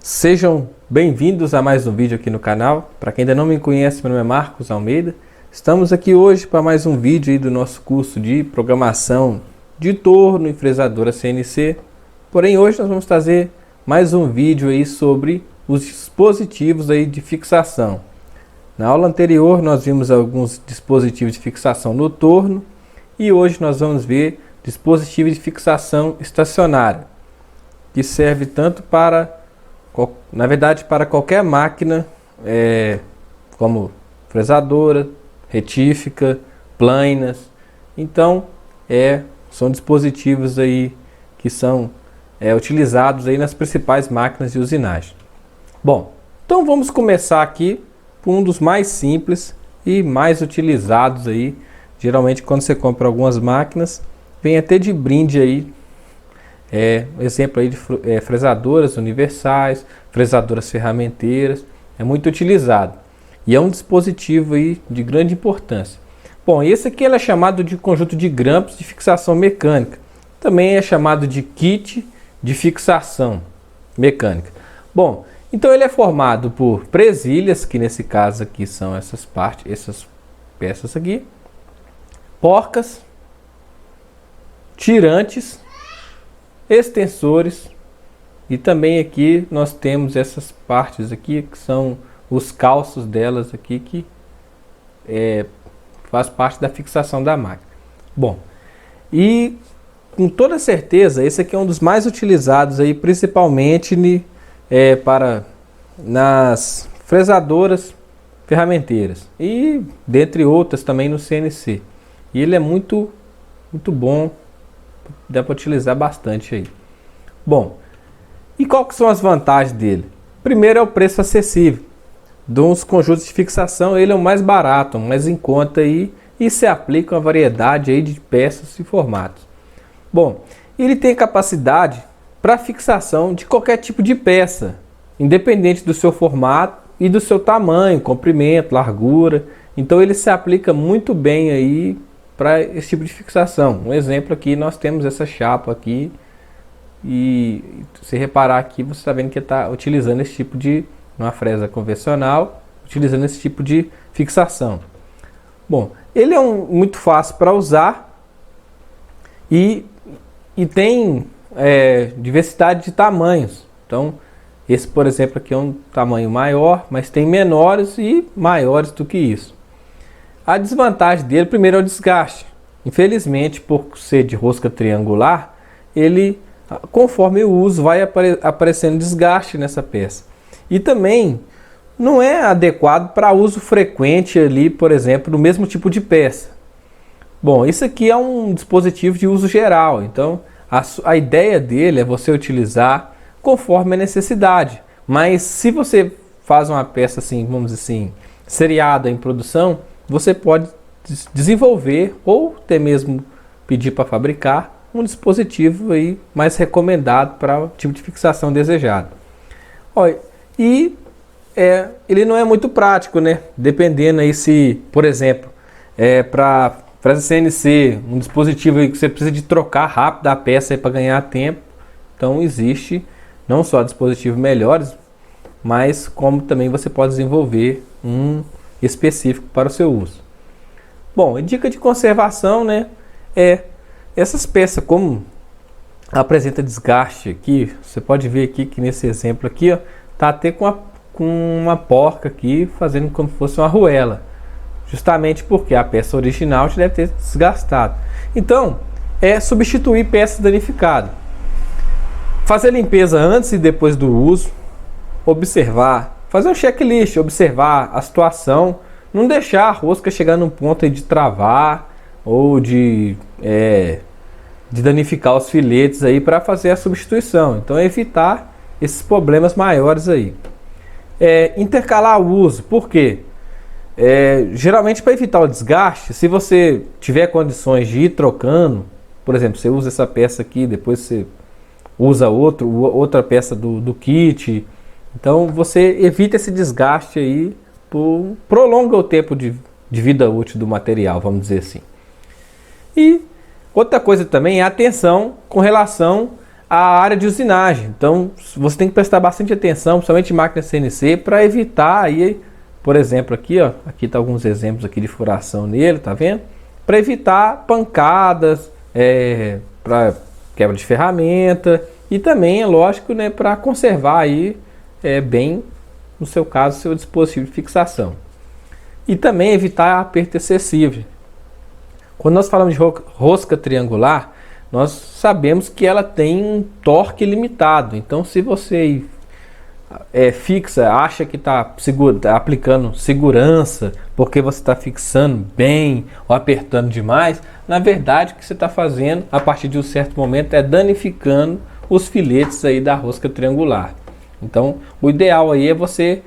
Sejam bem-vindos a mais um vídeo aqui no canal. Para quem ainda não me conhece, meu nome é Marcos Almeida. Estamos aqui hoje para mais um vídeo aí do nosso curso de programação de torno e fresadora CNC. Porém, hoje nós vamos trazer mais um vídeo aí sobre os dispositivos aí de fixação. Na aula anterior nós vimos alguns dispositivos de fixação no torno e hoje nós vamos ver dispositivos de fixação estacionária, que serve tanto para para qualquer máquina, como fresadora, retífica, planas. Então, são dispositivos aí que são utilizados aí nas principais máquinas de usinagem. Bom, então vamos começar aqui por um dos mais simples e mais utilizados aí. Geralmente quando você compra algumas máquinas, vem até de brinde aí. Exemplo aí de fresadoras universais, fresadoras ferramenteiras, é muito utilizado e é um dispositivo aí de grande importância. Bom, esse aqui ele é chamado de conjunto de grampos de fixação mecânica, também é chamado de kit de fixação mecânica. Bom, então ele é formado por presilhas, que nesse caso aqui são essas peças aqui, porcas, tirantes, extensores, e também aqui nós temos essas partes aqui que são os calços delas aqui, que faz parte da fixação da máquina. Bom, e com toda certeza esse aqui é um dos mais utilizados aí, principalmente nas fresadoras ferramenteiras e dentre outras também no CNC. E ele é muito bom, dá para utilizar bastante aí. Bom, e qual que são as vantagens dele? Primeiro é o preço acessível. Dos conjuntos de fixação, ele é o mais barato, mais em conta aí, e se aplica uma variedade aí de peças e formatos. Bom, ele tem capacidade para fixação de qualquer tipo de peça, independente do seu formato e do seu tamanho, comprimento, largura. Então ele se aplica muito bem aí para esse tipo de fixação. Um exemplo aqui, nós temos essa chapa aqui, e se reparar aqui, você está vendo que está utilizando esse tipo de, uma fresa convencional, utilizando esse tipo de fixação. Bom, ele é muito fácil para usar e tem diversidade de tamanhos. Então, esse, por exemplo, aqui é um tamanho maior, mas tem menores e maiores do que isso. A desvantagem dele, primeiro, é o desgaste. Infelizmente, por ser de rosca triangular, ele, conforme o uso, vai aparecendo desgaste nessa peça. E também não é adequado para uso frequente ali, por exemplo, no mesmo tipo de peça. Bom, isso aqui é um dispositivo de uso geral, então a ideia dele é você utilizar conforme a necessidade. Mas se você faz uma peça assim, vamos dizer assim, seriada em produção, você pode desenvolver ou até mesmo pedir para fabricar um dispositivo aí mais recomendado para o tipo de fixação desejado. Olha, e ele não é muito prático, né? Dependendo aí se, por exemplo, para essa CNC, um dispositivo aí que você precisa de trocar rápido a peça para ganhar tempo. Então existe não só dispositivos melhores, mas como também você pode desenvolver um específico para o seu uso. Bom, dica de conservação, né? Essas peças, como apresenta desgaste aqui, você pode ver aqui que nesse exemplo aqui, ó, tá até com uma porca aqui fazendo como se fosse uma arruela, justamente porque a peça original já deve ter desgastado. Então, substituir peças danificadas, fazer limpeza antes e depois do uso, observar, fazer um checklist, observar a situação, não deixar a rosca chegar num ponto aí de travar ou de danificar os filetes aí para fazer a substituição. Então evitar esses problemas maiores aí. Intercalar o uso, por quê? Geralmente para evitar o desgaste, se você tiver condições de ir trocando, por exemplo, você usa essa peça aqui, depois você usa outra peça do kit, então você evita esse desgaste aí, prolonga o tempo de vida útil do material, vamos dizer assim. E outra coisa também é a atenção com relação a área de usinagem. Então você tem que prestar bastante atenção, principalmente em máquina CNC, para evitar aí, por exemplo, aqui, ó, aqui tá alguns exemplos aqui de furação nele, tá vendo? Para evitar pancadas, para quebra de ferramenta e também, é lógico, né, para conservar aí bem, no seu caso, seu dispositivo de fixação. E também evitar aperto excessivo. Quando nós falamos de rosca triangular, nós sabemos que ela tem um torque limitado. Então, se você fixa, acha que está aplicando segurança, porque você está fixando bem ou apertando demais, na verdade o que você está fazendo a partir de um certo momento é danificando os filetes aí da rosca triangular. Então, o ideal aí é você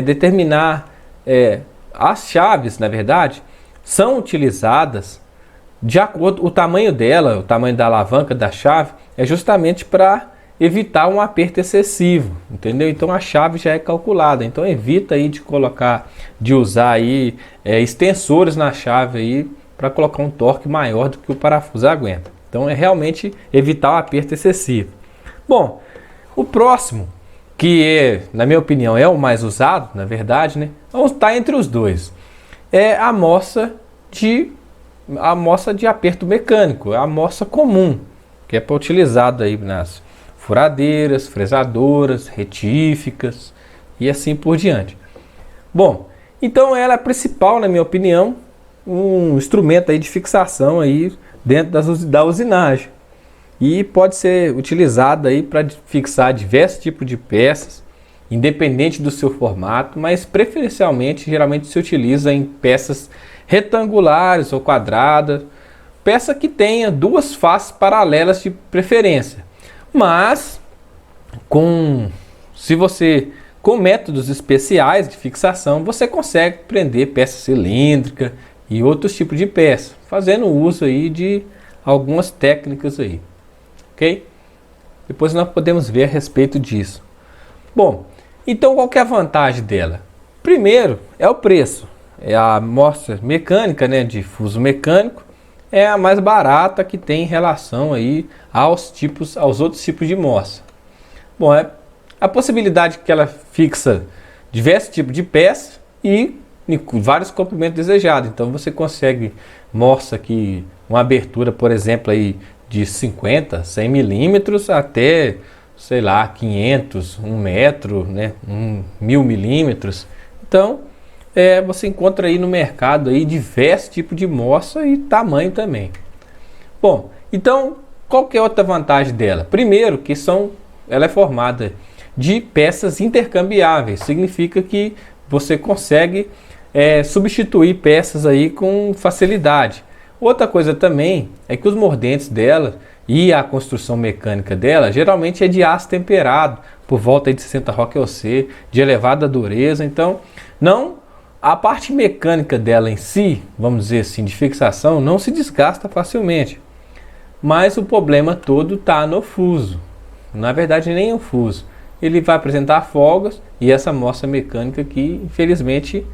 determinar as chaves, na verdade, são utilizadas de acordo o tamanho dela, o tamanho da alavanca da chave, é justamente para evitar um aperto excessivo, entendeu? Então a chave já é calculada, então evita aí de usar aí extensores na chave aí para colocar um torque maior do que o parafuso aguenta. Então é realmente evitar o aperto excessivo. Bom, o próximo, que na minha opinião é o mais usado, na verdade, né? Vamos estar entre os dois. É a moça de aperto mecânico, a moça comum, que é para utilizado aí nas furadeiras, fresadoras, retíficas e assim por diante. Bom, então ela é a principal, na minha opinião, um instrumento aí de fixação aí dentro da usinagem e pode ser utilizada aí para fixar diversos tipos de peças, independente do seu formato, mas preferencialmente geralmente se utiliza em peças retangulares ou quadradas, peça que tenha duas faces paralelas de preferência. Mas com métodos especiais de fixação, você consegue prender peça cilíndrica e outros tipos de peça, fazendo uso aí de algumas técnicas aí, ok? Depois nós podemos ver a respeito disso. Bom, então qual que é a vantagem dela? Primeiro é o preço. É a moça mecânica, né, de fuso mecânico, é a mais barata que tem em relação aí aos outros tipos de moça. Bom, a possibilidade que ela fixa diversos tipos de peças e vários comprimentos desejados. Então você consegue moça aqui uma abertura, por exemplo, aí de 50, 100 milímetros até, sei lá, 500, 1 metro, né, 1000 milímetros. Então você encontra aí no mercado aí diversos tipos de moça e tamanho também. Bom, então qual que é outra vantagem dela? Primeiro que ela é formada de peças intercambiáveis, significa que você consegue substituir peças aí com facilidade. Outra coisa também é que os mordentes dela e a construção mecânica dela geralmente é de aço temperado, por volta de 60 ROC, de elevada dureza, então a parte mecânica dela em si, vamos dizer assim, de fixação, não se desgasta facilmente. Mas o problema todo está no fuso. Na verdade, nem o fuso. Ele vai apresentar folgas e essa moça mecânica aqui, infelizmente,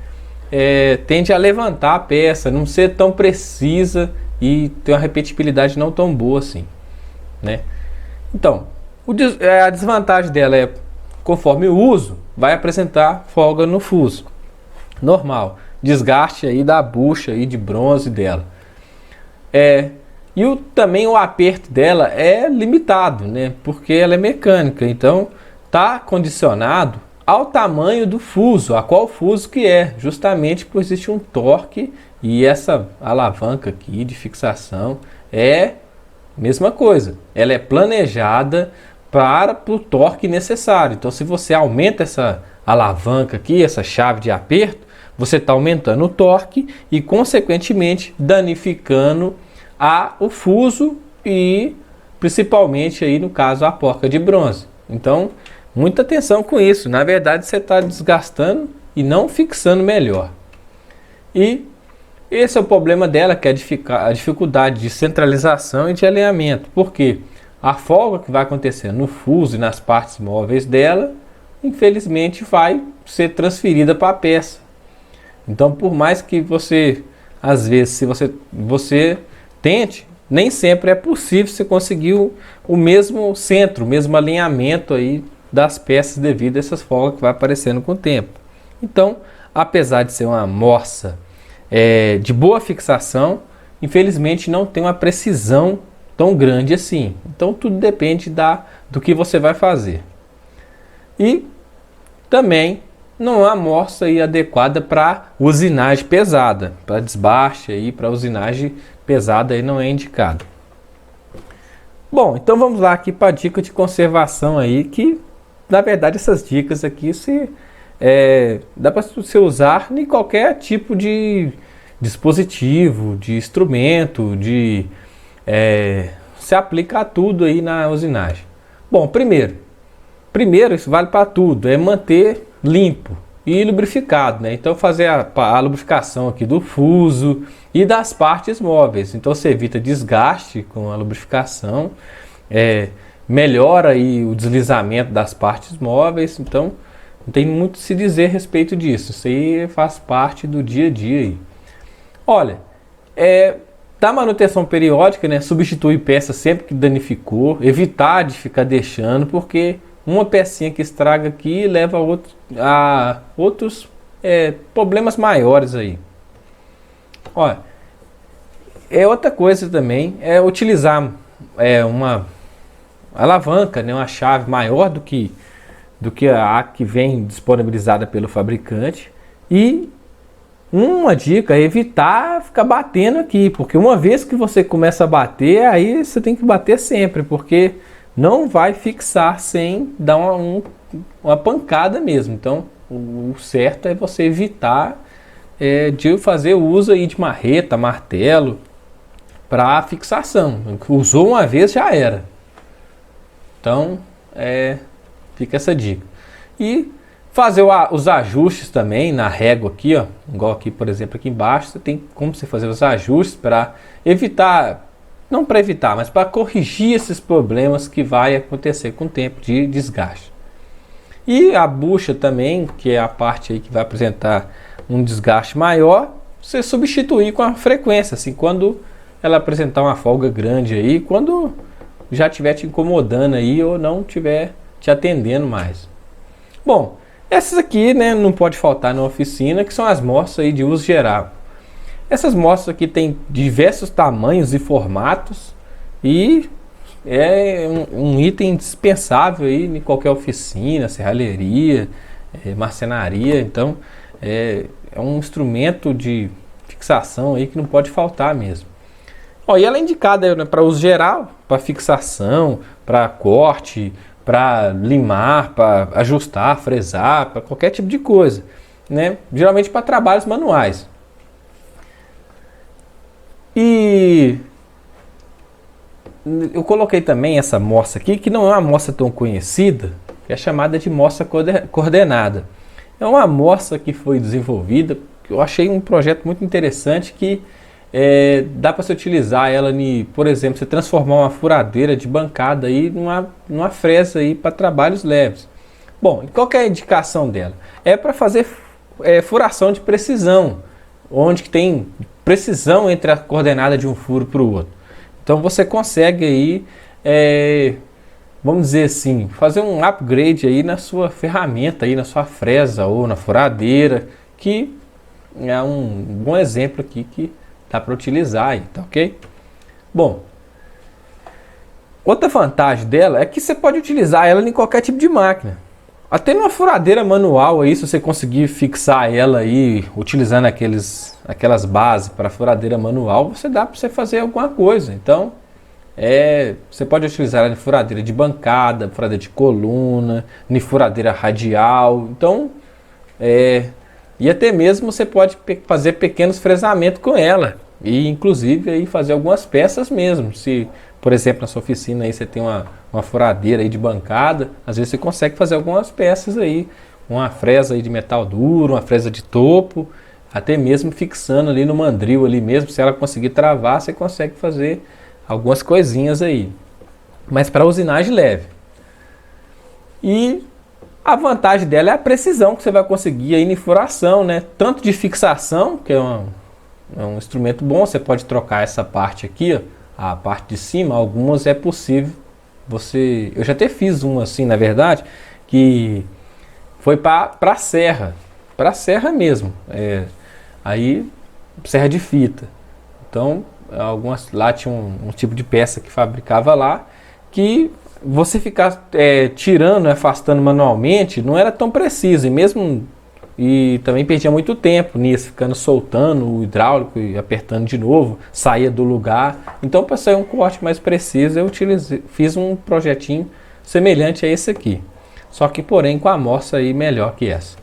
tende a levantar a peça, não ser tão precisa e ter uma repetibilidade não tão boa assim, né? Então, a desvantagem dela é, conforme o uso, vai apresentar folga no fuso. Normal, desgaste aí da bucha aí de bronze dela. Também o aperto dela é limitado, né? Porque ela é mecânica, então está condicionado ao tamanho do fuso, a qual fuso que é, justamente por existe um torque e essa alavanca aqui de fixação é mesma coisa. Ela é planejada para o torque necessário. Então, se você aumenta essa alavanca aqui, essa chave de aperto, você está aumentando o torque e, consequentemente, danificando o fuso e, principalmente, aí, no caso, a porca de bronze. Então, muita atenção com isso. Na verdade, você está desgastando e não fixando melhor. E esse é o problema dela, que é a dificuldade de centralização e de alinhamento. Porque a folga que vai acontecer no fuso e nas partes móveis dela, infelizmente, vai ser transferida para a peça. Então, por mais que você, às vezes, se você tente, nem sempre é possível você conseguir o mesmo centro, o mesmo alinhamento aí das peças devido a essas folgas que vai aparecendo com o tempo. Então, apesar de ser uma morsa de boa fixação, infelizmente não tem uma precisão tão grande assim. Então tudo depende do que você vai fazer. E também não é uma morsa aí adequada para usinagem pesada, para desbaste aí, para usinagem pesada aí não é indicado. Bom, então vamos lá aqui para a dica de conservação aí, que na verdade essas dicas aqui dá para você usar em qualquer tipo de dispositivo, de instrumento, se aplica a tudo aí na usinagem. Bom, primeiro isso vale para tudo, é manter limpo e lubrificado, né? Então fazer a lubrificação aqui do fuso e das partes móveis. Então você evita desgaste com a lubrificação, melhora aí o deslizamento das partes móveis. Então não tem muito se dizer a respeito disso. Isso aí faz parte do dia a dia aí. Olha, da manutenção periódica, né? Substituir peça sempre que danificou, evitar de ficar deixando, porque uma pecinha que estraga aqui leva a outros problemas maiores aí. Olha, outra coisa também é utilizar uma alavanca, né? Uma chave maior do que a que vem disponibilizada pelo fabricante. E uma dica é evitar ficar batendo aqui, porque uma vez que você começa a bater, aí você tem que bater sempre, porque não vai fixar sem dar uma pancada mesmo. Então o certo é você evitar de fazer uso aí de marreta, martelo para fixação. Usou uma vez, já era. Então fica essa dica. E fazer os ajustes também na régua aqui, ó, igual aqui, por exemplo, aqui embaixo, você tem como você fazer os ajustes para evitar, não para evitar, mas para corrigir esses problemas que vai acontecer com o tempo de desgaste. E a bucha também, que é a parte aí que vai apresentar um desgaste maior, você substituir com a frequência, assim, quando ela apresentar uma folga grande aí, quando já estiver te incomodando aí ou não estiver te atendendo mais. Bom, essas aqui, né, não pode faltar na oficina, que são as morsas aí de uso geral. Essas morsas aqui têm diversos tamanhos e formatos e é um item indispensável aí em qualquer oficina, serralheria, marcenaria. Então é um instrumento de fixação aí que não pode faltar mesmo. E ela é indicada, né, para uso geral, para fixação, para corte, para limar, para ajustar, fresar, para qualquer tipo de coisa, né? Geralmente para trabalhos manuais. E eu coloquei também essa morsa aqui, que não é uma morsa tão conhecida, que é chamada de morsa coordenada. É uma morsa que foi desenvolvida, que eu achei um projeto muito interessante, que dá para você utilizar ela, por exemplo, você transformar uma furadeira de bancada aí numa fresa aí para trabalhos leves. Bom, qual que é a indicação dela? É para fazer furação de precisão, onde tem precisão entre a coordenada de um furo para o outro. Então você consegue aí, vamos dizer assim, fazer um upgrade aí na sua ferramenta, aí na sua fresa ou na furadeira, que é um bom exemplo aqui que dá para utilizar aí, tá ok? Bom, outra vantagem dela é que você pode utilizar ela em qualquer tipo de máquina. Até numa furadeira manual aí, se você conseguir fixar ela aí, utilizando aquelas bases para furadeira manual, dá para você fazer alguma coisa. Então, você pode utilizar ela em furadeira de bancada, furadeira de coluna, em furadeira radial. Então, e até mesmo você pode fazer pequenos fresamentos com ela. E inclusive aí fazer algumas peças mesmo. Se, por exemplo, na sua oficina aí você tem uma furadeira aí de bancada, às vezes você consegue fazer algumas peças aí. Uma fresa aí de metal duro, uma fresa de topo, até mesmo fixando ali no mandril ali mesmo. Se ela conseguir travar, você consegue fazer algumas coisinhas aí. Mas para usinagem leve. E a vantagem dela é a precisão que você vai conseguir aí em furação, né? Tanto de fixação, que é um instrumento bom, você pode trocar essa parte aqui, ó, a parte de cima, algumas é possível você... Eu já até fiz um assim, na verdade, que foi para a serra mesmo, aí serra de fita. Então, algumas lá tinha um tipo de peça que fabricava lá, que você ficar tirando, afastando manualmente, não era tão preciso, e também perdia muito tempo nisso, ficando soltando o hidráulico e apertando de novo, saía do lugar. Então, para sair um corte mais preciso, eu fiz um projetinho semelhante a esse aqui, só que porém com a amostra aí melhor que essa.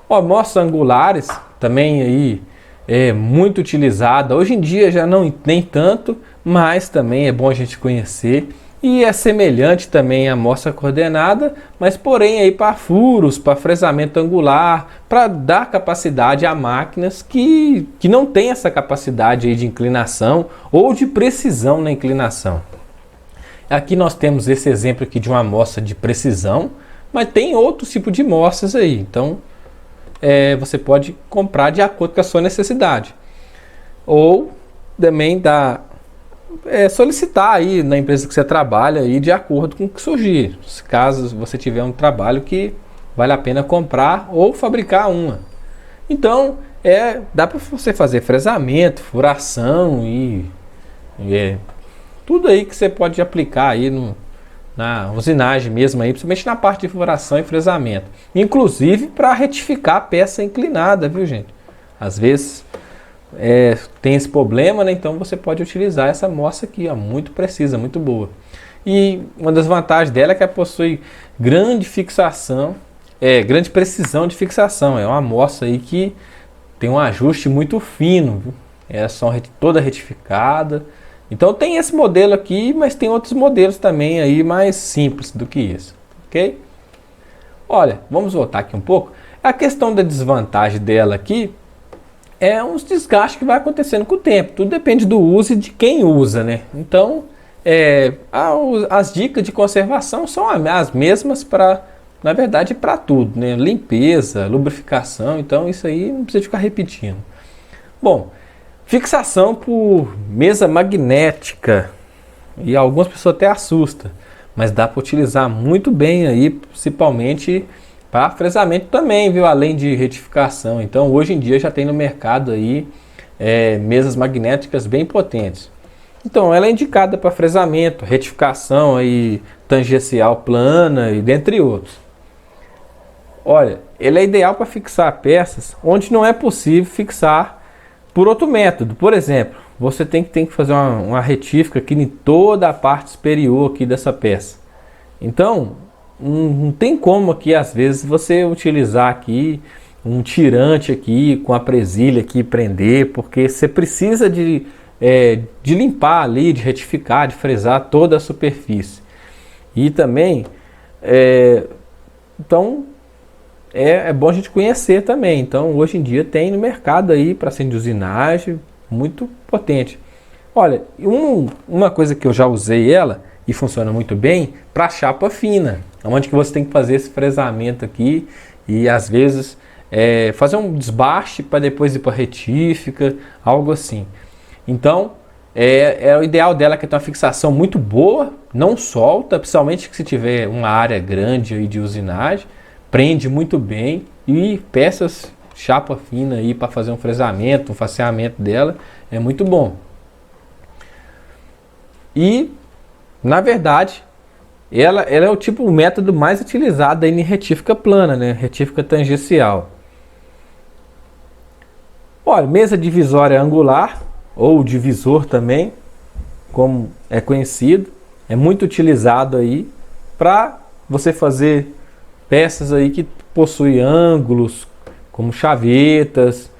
Amostras angulares também aí é muito utilizada, hoje em dia já não nem tanto, mas também é bom a gente conhecer. E é semelhante também à amostra coordenada, mas porém aí para furos, para fresamento angular, para dar capacidade a máquinas que não tem essa capacidade aí de inclinação ou de precisão na inclinação. Aqui nós temos esse exemplo aqui de uma amostra de precisão, mas tem outros tipos de amostras aí, então você pode comprar de acordo com a sua necessidade. Ou também solicitar aí na empresa que você trabalha aí de acordo com o que surgir. Caso você tiver um trabalho que vale a pena comprar ou fabricar uma. Então, dá para você fazer fresamento, furação e tudo aí que você pode aplicar aí na usinagem mesmo aí, principalmente na parte de furação e fresamento. Inclusive para retificar a peça inclinada, viu, gente? Às vezes tem esse problema, né? Então você pode utilizar essa amostra aqui, ó, muito precisa, muito boa. E uma das vantagens dela é que ela possui grande fixação, grande precisão de fixação. É uma amostra aí que tem um ajuste muito fino, viu? Toda retificada. Então tem esse modelo aqui, mas tem outros modelos também aí mais simples do que esse, ok? Olha, vamos voltar aqui um pouco. A questão da desvantagem dela aqui é uns desgastes que vai acontecendo com o tempo. Tudo depende do uso e de quem usa, né? Então, as dicas de conservação são as mesmas na verdade, para tudo, né? Limpeza, lubrificação, então isso aí não precisa ficar repetindo. Bom, fixação por mesa magnética, e algumas pessoas até assustam, mas dá para utilizar muito bem aí, principalmente para fresamento também, viu? Além de retificação. Então hoje em dia já tem no mercado aí mesas magnéticas bem potentes. Então ela é indicada para fresamento, retificação aí, tangencial plana e dentre outros. Olha, ele é ideal para fixar peças onde não é possível fixar por outro método. Por exemplo, você tem que fazer uma retífica aqui em toda a parte superior aqui dessa peça. Então, não tem como aqui, às vezes, você utilizar aqui um tirante aqui com a presilha aqui prender, porque você precisa de limpar ali, de retificar, de fresar toda a superfície. E também, então, é bom a gente conhecer também. Então, hoje em dia tem no mercado aí para centro de usinagem, muito potente. Olha, uma coisa que eu já usei ela e funciona muito bem para chapa fina, onde que você tem que fazer esse fresamento aqui e às vezes fazer um desbaste para depois ir para retífica, algo assim. Então, o ideal dela é que tem uma fixação muito boa, não solta, principalmente se tiver uma área grande aí de usinagem, prende muito bem, e peças chapa fina aí para fazer um fresamento, um faceamento dela é muito bom. E na verdade ela é o método mais utilizado aí em retífica plana, né? Retífica tangencial. Olha, mesa divisória angular ou divisor também, como é conhecido, é muito utilizado aí para você fazer peças aí que possuem ângulos, como chavetas,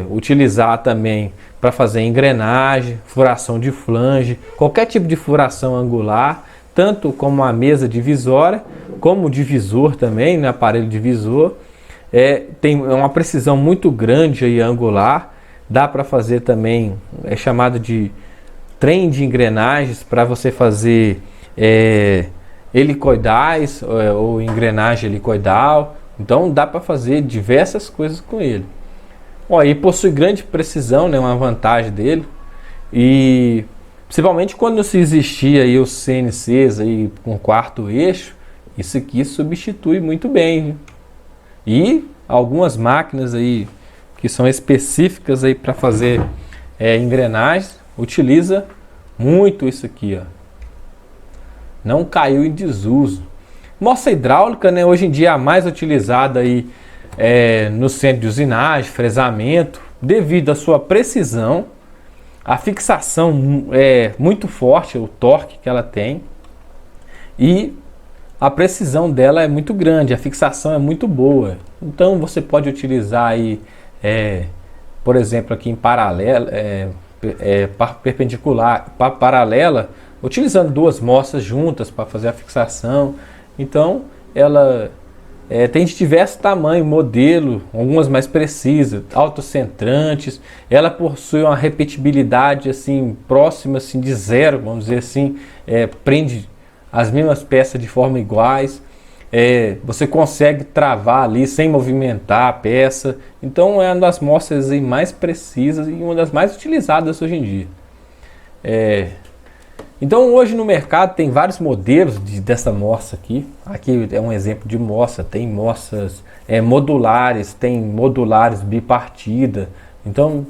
utilizar também para fazer engrenagem, furação de flange, qualquer tipo de furação angular, tanto como a mesa divisória, como o divisor também, né, aparelho divisor, tem uma precisão muito grande aí angular, dá para fazer também, é chamado de trem de engrenagens, para você fazer helicoidais ou engrenagem helicoidal. Então dá para fazer diversas coisas com ele. E possui grande precisão, né, uma vantagem dele. E principalmente quando se existia aí os CNCs aí com quarto eixo, isso aqui substitui muito bem, viu? E algumas máquinas aí que são específicas aí para fazer engrenagens, utiliza muito isso aqui, ó. Não caiu em desuso. Moça hidráulica, né, hoje em dia é a mais utilizada aí no centro de usinagem, fresamento, devido à sua precisão, a fixação é muito forte, o torque que ela tem, e a precisão dela é muito grande, a fixação é muito boa. Então você pode utilizar aí, por exemplo, aqui em paralelo, perpendicular, paralela, utilizando duas moças juntas para fazer a fixação. Então ela tem de diversos tamanhos, modelo, algumas mais precisas, autocentrantes. Ela possui uma repetibilidade assim próxima assim de zero, vamos dizer assim, prende as mesmas peças de forma iguais. Você consegue travar ali sem movimentar a peça. Então é uma das mostras aí mais precisas e uma das mais utilizadas hoje em dia. Então hoje no mercado tem vários modelos dessa moça aqui. Aqui é um exemplo de moça. Tem moças modulares, tem modulares bipartida. Então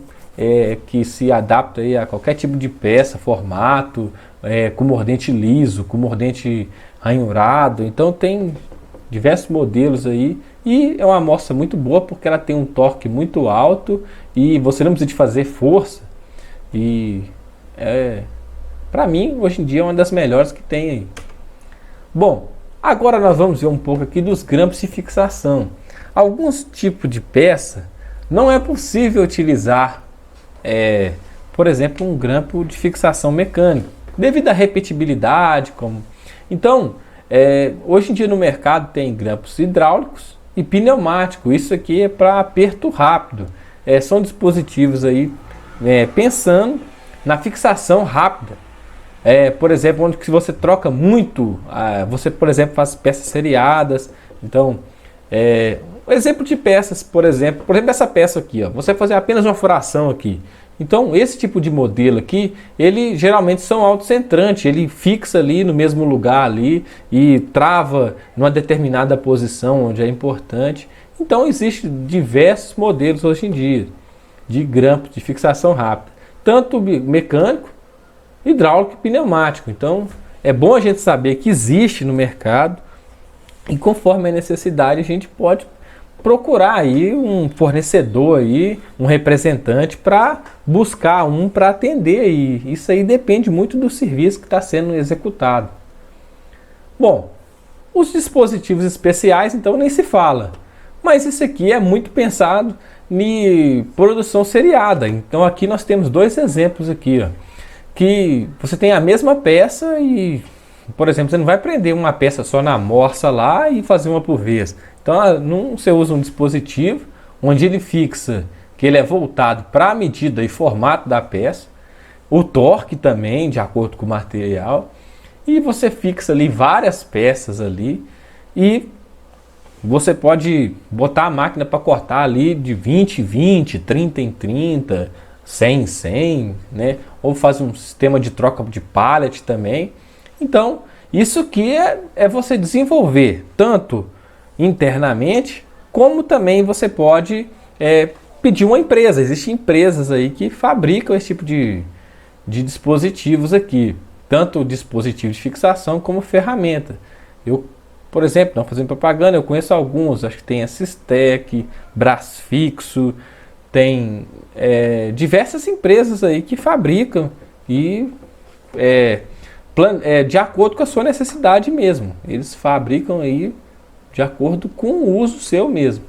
que se adapta aí a qualquer tipo de peça, formato, com mordente liso, com mordente ranhurado. Então tem diversos modelos aí. E é uma moça muito boa porque ela tem um torque muito alto e você não precisa de fazer força. E para mim, hoje em dia, é uma das melhores que tem aí. Bom, agora nós vamos ver um pouco aqui dos grampos de fixação. Alguns tipos de peça não é possível utilizar, por exemplo, um grampo de fixação mecânico, devido à repetibilidade. Então, hoje em dia no mercado tem grampos hidráulicos e pneumáticos. Isso aqui é para aperto rápido. São dispositivos aí pensando na fixação rápida. Por exemplo, onde que você troca muito, você, por exemplo, faz peças seriadas. Então, um exemplo de peças, por exemplo, essa peça aqui, ó, você fazer apenas uma furação aqui. Então, esse tipo de modelo aqui, ele geralmente são autocentrantes, ele fixa ali no mesmo lugar ali e trava numa determinada posição onde é importante. Então, existem diversos modelos hoje em dia de grampo de fixação rápida, tanto mecânico, hidráulico e pneumático. Então é bom a gente saber que existe no mercado e conforme a necessidade a gente pode procurar aí um fornecedor aí, um representante para buscar para atender, e isso aí depende muito do serviço que está sendo executado. Bom, os dispositivos especiais então nem se fala, mas isso aqui é muito pensado em produção seriada. Então aqui nós temos dois exemplos aqui, ó, que você tem a mesma peça e, por exemplo, você não vai prender uma peça só na morsa lá e fazer uma por vez. Então você usa um dispositivo onde ele fixa, que ele é voltado para a medida e formato da peça, o torque também, de acordo com o material, e você fixa ali várias peças ali e você pode botar a máquina para cortar ali de 20 em 20, 30 em 30, 100 em 100, né? Ou faz um sistema de troca de pallet também. Então, isso aqui é você desenvolver tanto internamente, como também você pode pedir uma empresa. Existem empresas aí que fabricam esse tipo de dispositivos aqui, tanto dispositivo de fixação como ferramenta. Eu, por exemplo, não fazendo propaganda, eu conheço alguns, acho que tem a Sistec, Brasfixo, tem diversas empresas aí que fabricam e de acordo com a sua necessidade mesmo. Eles fabricam aí de acordo com o uso seu mesmo.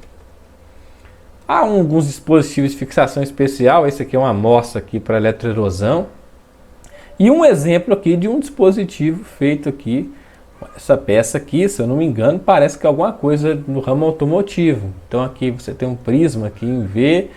Há alguns dispositivos de fixação especial. Esse aqui é uma amostra aqui para eletroerosão. E um exemplo aqui de um dispositivo feito aqui. Essa peça aqui, se eu não me engano, parece que é alguma coisa no ramo automotivo. Então aqui você tem um prisma aqui em V.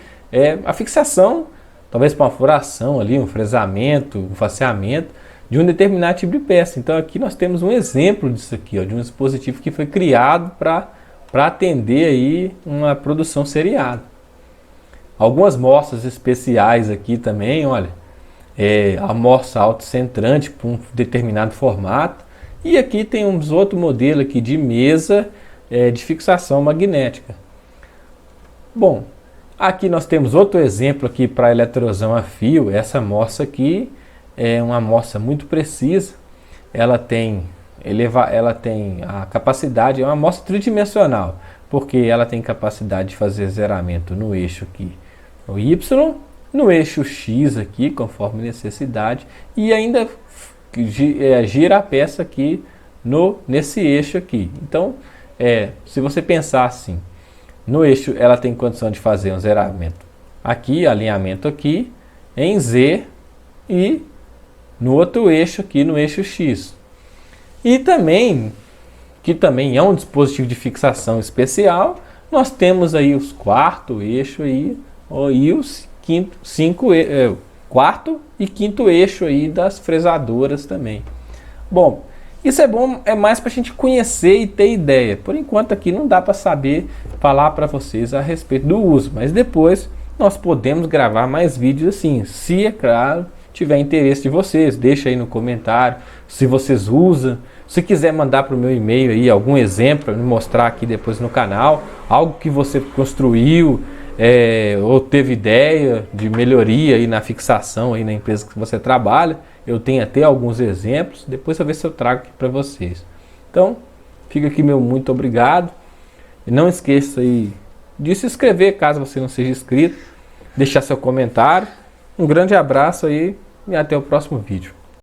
A fixação, talvez para uma furação ali, um fresamento, um faceamento de um determinado tipo de peça. Então aqui nós temos um exemplo disso aqui, ó, de um dispositivo que foi criado para atender aí uma produção seriada. Algumas mostras especiais aqui também, olha. amostra autocentrante para um determinado formato. E aqui tem uns outro modelo aqui de mesa de fixação magnética. Bom, aqui nós temos outro exemplo aqui para eletrosão a fio. Essa amostra aqui é uma amostra muito precisa. Ela tem a capacidade, é uma amostra tridimensional, porque ela tem capacidade de fazer zeramento no eixo aqui, no Y, no eixo X aqui, conforme necessidade, e ainda gira a peça aqui nesse eixo aqui. Então, se você pensar assim, no eixo ela tem condição de fazer um zeramento aqui, alinhamento aqui, em Z, e no outro eixo aqui, no eixo X. E também, que também é um dispositivo de fixação especial, nós temos aí os quarto eixo aí, e os quarto e quinto eixo aí das fresadoras também. Bom, isso é bom, é mais para a gente conhecer e ter ideia. Por enquanto aqui não dá para saber falar para vocês a respeito do uso, mas depois nós podemos gravar mais vídeos assim, se é claro tiver interesse de vocês. Deixa aí no comentário se vocês usam. Se quiser mandar para o meu e-mail aí algum exemplo para me mostrar aqui depois no canal, algo que você construiu ou teve ideia de melhoria aí na fixação aí na empresa que você trabalha, eu tenho até alguns exemplos. Depois eu ver se eu trago aqui para vocês. Então, fica aqui meu muito obrigado. E não esqueça aí de se inscrever caso você não seja inscrito, deixar seu comentário. Um grande abraço aí e até o próximo vídeo.